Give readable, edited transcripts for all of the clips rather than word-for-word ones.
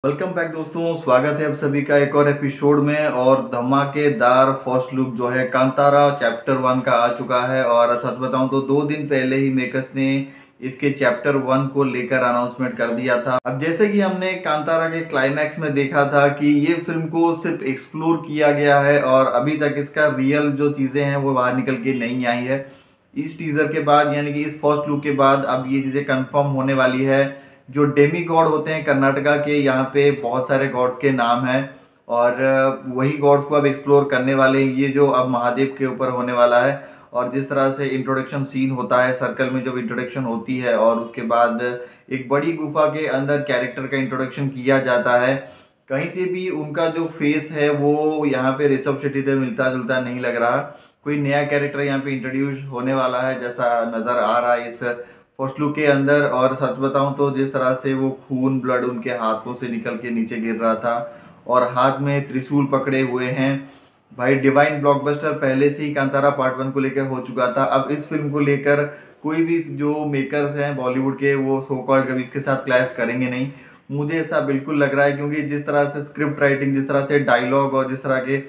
Welcome back दोस्तों, स्वागत है आप सभी का एक और एपिसोड में। और धमाकेदार फर्स्ट लुक जो है कांतारा चैप्टर 1 का आ चुका है। और सच बताऊं तो 2 दिन पहले ही मेकर्स ने इसके चैप्टर 1 को लेकर अनाउंसमेंट कर दिया था। अब जैसे कि हमने कांतारा के क्लाइमैक्स में देखा था कि ये फिल्म को सिर्फ एक्सप्लोर किया गया है और अभी तक इसका रियल जो चीज़ें हैं वो बाहर निकल के नहीं आई है। इस टीजर के बाद यानी कि इस फर्स्ट लुक के बाद अब ये चीज़ें कंफर्म होने वाली है। जो डेमी गॉड होते हैं कर्नाटका के, यहाँ पे बहुत सारे गॉड्स के नाम हैं और वही गॉड्स को अब एक्सप्लोर करने वाले हैं। ये जो अब महादेव के ऊपर होने वाला है और जिस तरह से इंट्रोडक्शन सीन होता है सर्कल में, जब इंट्रोडक्शन होती है और उसके बाद एक बड़ी गुफा के अंदर कैरेक्टर का इंट्रोडक्शन किया जाता है। कहीं से भी उनका जो फेस है वो यहाँ पे ऋषभ शेट्टी से मिलता जुलता नहीं लग रहा। कोई नया कैरेक्टर यहाँ पे इंट्रोड्यूस होने वाला है जैसा नज़र आ रहा है इस फर्स्ट लुक के अंदर। और सच बताऊं तो जिस तरह से वो खून ब्लड उनके हाथों से निकल के नीचे गिर रहा था और हाथ में त्रिशूल पकड़े हुए हैं, भाई डिवाइन ब्लॉकबस्टर पहले से ही कांतारा पार्ट 1 को लेकर हो चुका था। अब इस फिल्म को लेकर कोई भी जो मेकर्स हैं बॉलीवुड के वो सो कॉल्ड कभी इसके साथ क्लैश करेंगे नहीं, मुझे ऐसा बिल्कुल लग रहा है। क्योंकि जिस तरह से स्क्रिप्ट राइटिंग, जिस तरह से डायलॉग और जिस तरह के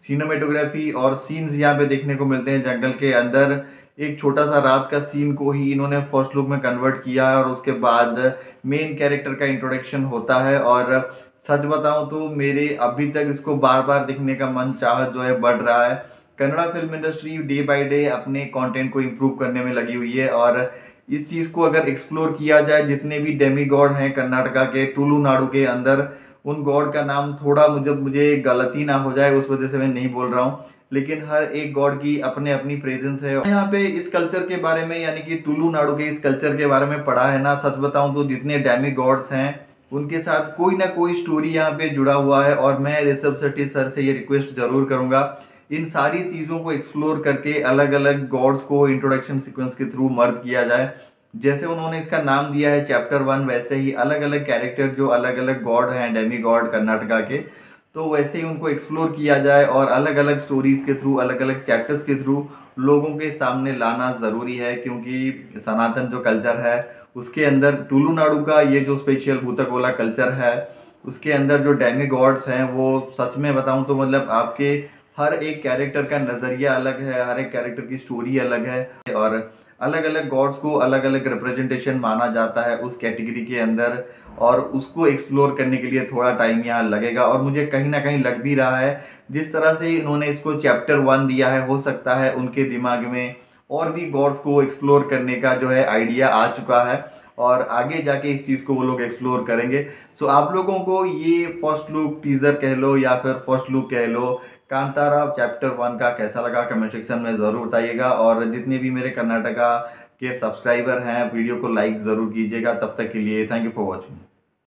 सिनेमेटोग्राफी और सीन्स यहाँ पे देखने को मिलते हैं जंगल के अंदर, एक छोटा सा रात का सीन को ही इन्होंने फर्स्ट लुक में कन्वर्ट किया है और उसके बाद मेन कैरेक्टर का इंट्रोडक्शन होता है। और सच बताऊं तो मेरे अभी तक इसको बार बार देखने का मन चाहत जो है बढ़ रहा है। Kannada film industry day by day अपने कंटेंट को इम्प्रूव करने में लगी हुई है और इस चीज़ को अगर एक्सप्लोर किया जाए, जितने भी डेमी गॉड हैं कर्नाटका के तुलुनाडु के अंदर, उन गॉड का नाम थोड़ा मुझे गलती ना हो जाए उस वजह से मैं नहीं बोल रहा हूँ, लेकिन हर एक गॉड की अपने अपनी प्रेजेंस है। यहाँ पे इस कल्चर के बारे में यानी कि तुलुनाडु के इस कल्चर के बारे में पढ़ा है ना, सच बताऊं तो जितने डैमी गॉड्स हैं उनके साथ कोई ना कोई स्टोरी यहाँ पे जुड़ा हुआ है। और मैं ऋषभ शेट्टी सर से ये रिक्वेस्ट जरूर करूंगा, इन सारी चीज़ों को एक्सप्लोर करके अलग अलग गॉड्स को इंट्रोडक्शन सीक्वेंस के थ्रू मर्ज किया जाए। जैसे उन्होंने इसका नाम दिया है चैप्टर 1, वैसे ही अलग अलग कैरेक्टर जो अलग अलग गॉड हैं डेमी गॉड कर्नाटका के, तो वैसे ही उनको एक्सप्लोर किया जाए और अलग अलग स्टोरीज के थ्रू, अलग अलग चैप्टर्स के थ्रू लोगों के सामने लाना ज़रूरी है। क्योंकि सनातन जो कल्चर है उसके अंदर तुलुनाडु का ये जो स्पेशल भूतकोला कल्चर है उसके अंदर जो डेमी गॉड्स हैं वो सच में बताऊं तो मतलब आपके हर एक कैरेक्टर का नज़रिया अलग है, हर एक कैरेक्टर की स्टोरी अलग है और अलग अलग गॉड्स को अलग अलग रिप्रेजेंटेशन माना जाता है उस कैटेगरी के अंदर। और उसको एक्सप्लोर करने के लिए थोड़ा टाइम यहाँ लगेगा और मुझे कहीं ना कहीं लग भी रहा है जिस तरह से इन्होंने इसको चैप्टर 1 दिया है, हो सकता है उनके दिमाग में और भी गॉड्स को एक्सप्लोर करने का जो है आइडिया आ चुका है और आगे जाके इस चीज़ को वो लोग एक्सप्लोर करेंगे। सो आप लोगों को ये फर्स्ट लुक टीजर कह लो या फिर फर्स्ट लुक कह लो कांतारा चैप्टर 1 का कैसा लगा कमेंट सेक्शन में ज़रूर बताइएगा। और जितने भी मेरे कर्नाटका के सब्सक्राइबर हैं वीडियो को लाइक ज़रूर कीजिएगा। तब तक के लिए थैंक यू फॉर वॉचिंग।